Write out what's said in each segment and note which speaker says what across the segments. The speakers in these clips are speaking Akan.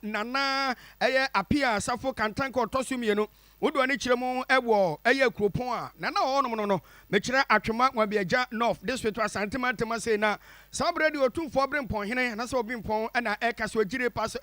Speaker 1: nana Appiah Sarfo Kantanka Otosumienu wodo ani kiremu ewo Kuropon a nana ono no mekire atwema Wabiaja North district Asantema Tema say na sabredi Otumfour Brempong hene na se Brempong na ekaso agire pass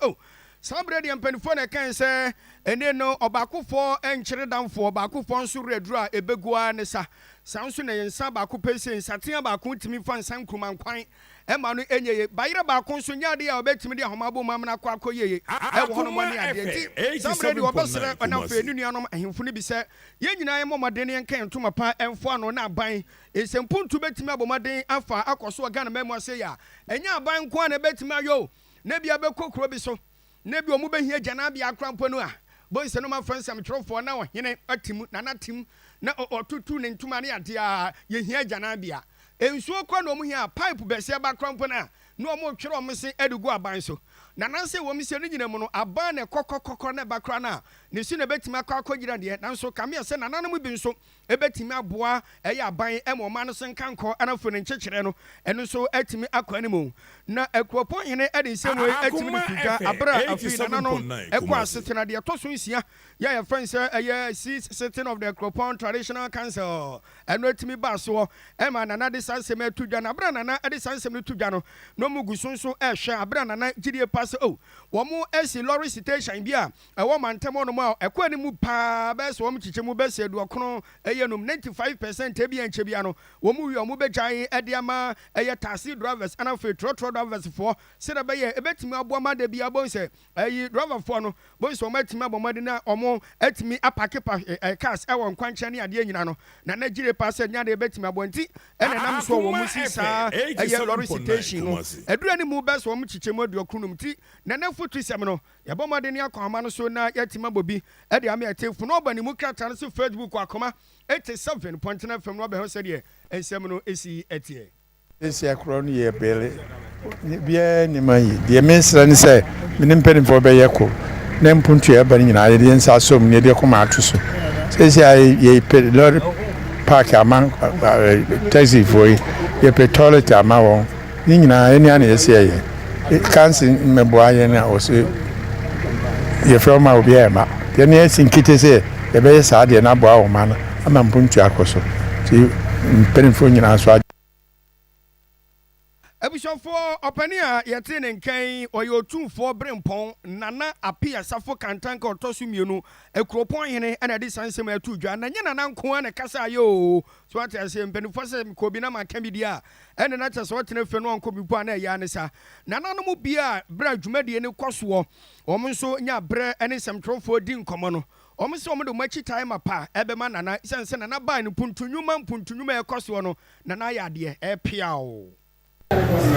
Speaker 1: sabredi empanifo na kan se ene no obakofo enkire damfo obakofo nso reduru a ebegua ne sa sanso na yensa baako pese nsatea baako timi fa nsan kruman kwan ema no enyeye bayire baako nso nyade a obetimi de ahomabo mamna kwa akoyeye e wo no mani ade ti sabredi obesere na fe nunuanom ahemfo ne bi se ye nyina ye momodene enkan ntoma pa emfo ano na aban esempuntu betimi abomaden afa akoso Ghana memu ase ya enya aban nko na betimi ayo na bia bekokro bi so na bi omu behia jana bia akrampo no a boys no ma friends am trofo na ohene atim na natim na otutu ne ntuma ne ade a ye hia jana bia ensuo kwa na omu hia pipe bese ba krampo na no omu twere omu se edugu aban so na nanse wo mi se no nyina mu no aban ne kokokoko na bakra na ne su na betimi akwagira de nanso kame se na nanam bi nso ebetimi aboa eye aban emoma no senkanko anafo ne nkyekere no eno so atimi akwanimu na Kuropon hene ede nsem we atimi ne tuga abra afi na nanom ekwa setena de toso nsia ya friends eye sitting of the Kuropon Traditional Council eno atimi ba so ema nana de sansem atudwa na abra nana ede sansem ne tudwa no no mugusunso ehwe abra nana gidie pass wo mu esi lorry station bia ewo mantemo no ma ekwa ni mu pa be so wo mu chichemu be se du okono eyenum 95% ebia nchebia no wo mu wi o mu begyan ede ama taxi drivers and of trotro drivers for se da be ye ebetimi aboama da bia bon se driver for no bon so matimi abomade na omo atimi apake cars ewo nkwanche ne ade nyina no na Nigeria pass nya de ebetimi abonti ene nam so wo mu sisa lorry station no edura ni mu be so wo mu chichemu adu okunum ti na futu sem no yabomade ne akoma no so na yatima bobi ede am yatefu no obani mu krata no so Facebook Akoma 87.9 FM no be ho se de ensem no esi etie
Speaker 2: esi akro no ye bele bia ni mai de mensra ni se minim pedi fo be yeko na mpuntu ya bani nyina ye de nsa som ne de koma atuso se ye pedi lord park aman taxi foi ye pe toilet ama won ni nyina eni ana esi ye kansi mmeboa ye na o se ye from ma obi e ma de ne sinkite se ye be sa de na boa o ma na ama mpuntu akoso ti mpenfo nyina so
Speaker 1: Ebishofo opania yete ne nkan Otumfour Brempong nana Appiah Sarfo Kantanka Otosumienu Kuropon hene ana de sansem atudwa na nyana nanko na kasa yo so atase mpenfo se kobi na maka bi dia ene na tase wotene fe no onko bi po na ya ne sa nana no mu bia bra dwumade ne koso omo nso nya bre ene semtrofo di nkomo no omo se omo de machi time pa ebema nana sense nana ba ne puntunyuma ekoso no nana ya de Appiah o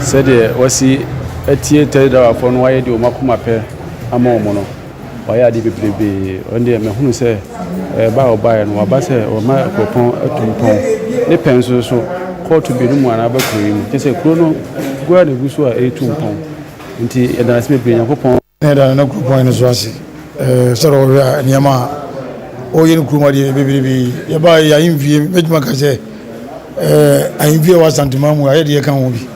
Speaker 3: said wasi etie teda for no waye de o makoma pe ama omo no waye ade bebrebe onde me hunu se ba obaye no waba se o ma Kuropon Otumfour ne penso so court bi no mu ana ba kuro mu kese kuro no gwa na gusu a Otumfour nti edana se bebrebe Yakopon
Speaker 4: edana na Kuropon no so ase soro wa niama o yen kuro ma de bebrebe ye ba ya invie mejuma ka se invie wa santiment mu aye de kan wo bi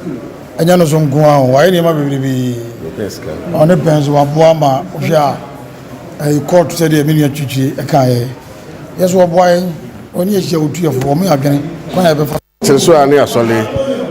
Speaker 4: anya no so nko a wa ene ma bebrebe on penso wa boa ma ofia court said the mini atwitwi e kan ye yeso wo boa oni e hia otu yefo mo adwene kwa ya be fa
Speaker 5: so ani asole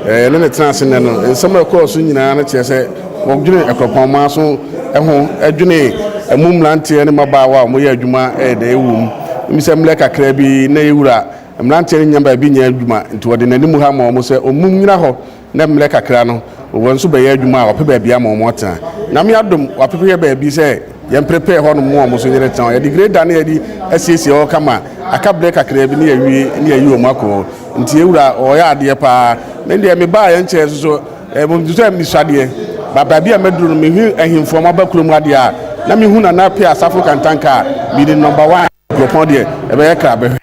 Speaker 5: ne trans ne no nsem akọ nyina na che se wo dwene Kuropon ma so ho adwene mumlante ne mabaawa mo ye adwuma de ewum mi se mle kakra bi na ewura mlante nyamba bi nya adwuma nti wode nanimu ha ma mo se omum nyina ho na mle kakra no won so be ye adwuma a opeba bia ma mo tan na me adom wapepe be bi se ye prepare ho no mo so nyere tan ye di grade na ye di asiesie o kama aka break kakra bi ne ayi o mako nti ewura o ya ade pa me de me ba ye nche so mo du se mi swade baba bia meduru no me hu ahimfo ma ba kurom ade a na me hu na Appiah Sarfo Kantanka bi di number 1 Kuropon de e be ye kra be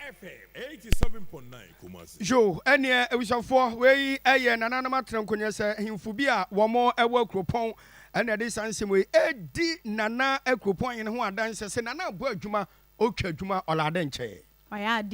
Speaker 1: Jo ene ebishofo we eye nananam atran konye se himfu bi a womo ewo Kuropon ene de sansem we edi nana Kuropon hene ho adanse se nana abo adwuma otwa adwuma olade nche